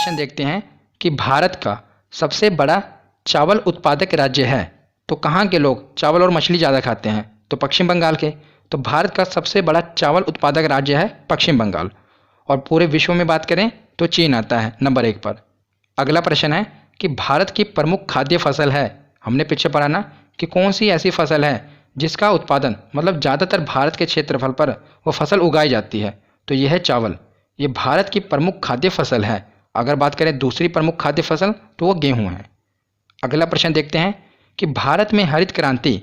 प्रश्न देखते हैं कि भारत का सबसे बड़ा चावल उत्पादक राज्य है तो कहाँ के लोग चावल और मछली ज़्यादा खाते हैं? तो पश्चिम बंगाल के। तो भारत का सबसे बड़ा चावल उत्पादक राज्य है पश्चिम बंगाल। और पूरे विश्व में बात करें तो चीन आता है नंबर 1 पर। अगला प्रश्न है कि भारत की प्रमुख खाद्य फसल है। हमने पीछे पढ़ा ना कि कौन सी ऐसी फसल है जिसका उत्पादन मतलब ज़्यादातर भारत के क्षेत्रफल पर वो फसल उगाई जाती है, तो यह है चावल। ये भारत की प्रमुख खाद्य फसल है। अगर बात करें दूसरी प्रमुख खाद्य फसल तो वो गेहूं है। अगला प्रश्न देखते हैं कि भारत में हरित क्रांति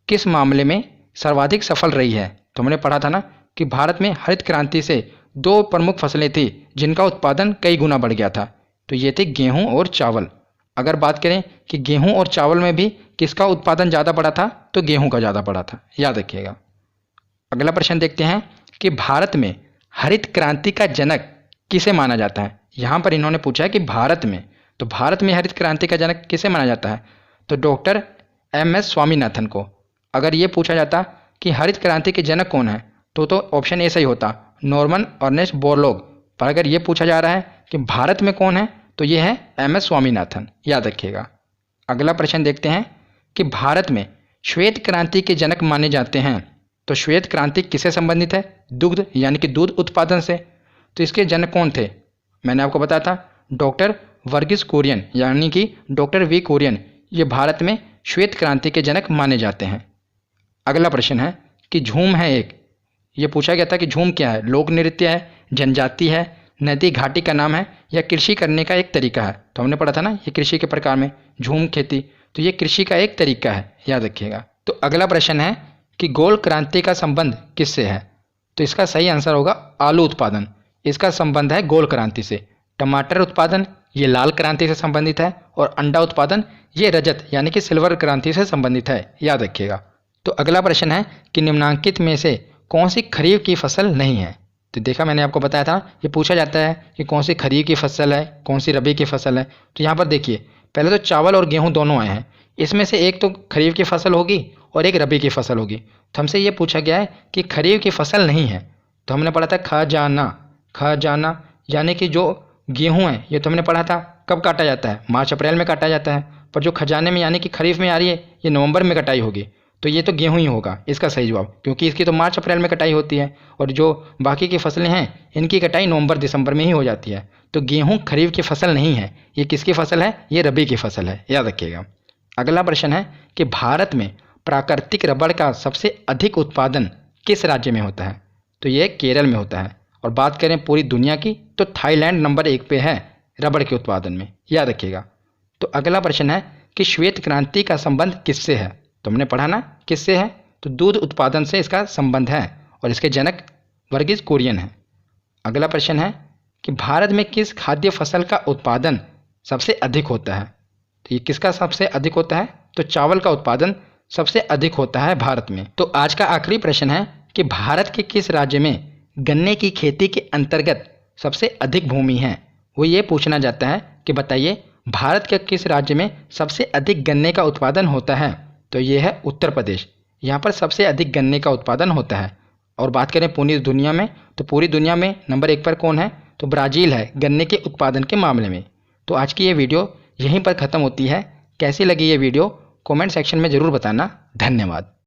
किस मामले में सर्वाधिक सफल रही है? तो हमने पढ़ा था ना कि भारत में हरित क्रांति से 2 प्रमुख फसलें थी जिनका उत्पादन कई गुना बढ़ गया था, तो ये थे गेहूं और चावल। अगर बात करें कि गेहूं और चावल में भी किसका उत्पादन ज़्यादा बढ़ा था, तो गेहूं का ज़्यादा बढ़ा था, याद रखिएगा। अगला प्रश्न देखते हैं कि भारत में हरित क्रांति का जनक किसे माना जाता है? यहाँ पर इन्होंने पूछा है कि भारत में, तो भारत में हरित क्रांति का जनक किसे माना जाता है? तो डॉक्टर MS स्वामीनाथन को। अगर ये पूछा जाता कि हरित क्रांति के जनक कौन है तो ऑप्शन ए सही होता, नॉर्मन अर्नेस्ट बोरलॉग। पर अगर ये पूछा जा रहा है कि भारत में कौन है तो ये है MS स्वामीनाथन, याद रखिएगा। अगला प्रश्न देखते हैं कि भारत में श्वेत क्रांति के जनक माने जाते हैं, तो श्वेत क्रांति किससे संबंधित है? दुग्ध यानी कि दूध उत्पादन से। तो इसके जनक कौन थे? मैंने आपको बताया था डॉक्टर वर्गीस कुरियन यानी कि डॉक्टर V कुरियन, ये भारत में श्वेत क्रांति के जनक माने जाते हैं। अगला प्रश्न है कि झूम है एक, ये पूछा गया था कि झूम क्या है? लोक नृत्य है, जनजाति है, नदी घाटी का नाम है या कृषि करने का एक तरीका है? तो हमने पढ़ा था ना ये कृषि के प्रकार में झूम खेती, तो ये कृषि का एक तरीका है, याद रखिएगा। तो अगला प्रश्न है कि गोल क्रांति का संबंध किससे है? तो इसका सही आंसर होगा आलू उत्पादन। इसका संबंध है गोल क्रांति से। टमाटर उत्पादन ये लाल क्रांति से संबंधित है और अंडा उत्पादन ये रजत यानी कि सिल्वर क्रांति से संबंधित है, याद रखिएगा। तो अगला प्रश्न है कि निम्नलिखित में से कौन सी खरीफ की फसल नहीं है? तो देखा मैंने आपको बताया था ये पूछा जाता है कि कौन सी खरीफ की फसल है, कौन सी रबी की फसल है। तो यहाँ पर देखिए पहले तो चावल और गेहूं दोनों आए हैं, इसमें से एक तो खरीफ की फसल होगी और एक रबी की फसल होगी। तो हमसे ये पूछा गया है कि खरीफ की फसल नहीं है, तो हमने पढ़ा था खजाना यानी कि जो गेहूँ है ये तो हमने पढ़ा था कब काटा जाता है? मार्च अप्रैल में काटा जाता है। पर जो खजाने में यानी कि खरीफ में आ रही है ये नवंबर में कटाई होगी, तो ये तो गेहूं ही होगा इसका सही जवाब, क्योंकि इसकी तो मार्च अप्रैल में कटाई होती है और जो बाकी की फसलें हैं इनकी कटाई नवंबर दिसंबर में ही हो जाती है। तो गेहूं खरीफ की फसल नहीं है, ये किसकी फसल है? ये रबी की फसल है, याद रखिएगा। अगला प्रश्न है कि भारत में प्राकृतिक रबड़ का सबसे अधिक उत्पादन किस राज्य में होता है? तो ये केरल में होता है। और बात करें पूरी दुनिया की तो थाईलैंड नंबर 1 पे है रबड़ के उत्पादन में, याद रखिएगा। तो अगला प्रश्न है कि श्वेत क्रांति का संबंध किससे है? तो हमने पढ़ा ना किससे है, तो दूध उत्पादन से इसका संबंध है और इसके जनक वर्गीस कुरियन है। अगला प्रश्न है कि भारत में किस खाद्य फसल का उत्पादन सबसे अधिक होता है? तो ये किसका सबसे अधिक होता है? तो चावल का उत्पादन सबसे अधिक होता है भारत में। तो आज का आखिरी प्रश्न है कि भारत के किस राज्य में गन्ने की खेती के अंतर्गत सबसे अधिक भूमि है? वो ये पूछना चाहता है कि बताइए भारत के किस राज्य में सबसे अधिक गन्ने का उत्पादन होता है? तो ये है उत्तर प्रदेश, यहाँ पर सबसे अधिक गन्ने का उत्पादन होता है। और बात करें पूरी दुनिया में तो पूरी दुनिया में नंबर 1 पर कौन है? तो ब्राज़ील है गन्ने के उत्पादन के मामले में। तो आज की ये वीडियो यहीं पर ख़त्म होती है। कैसी लगी ये वीडियो कमेंट सेक्शन में ज़रूर बताना। धन्यवाद।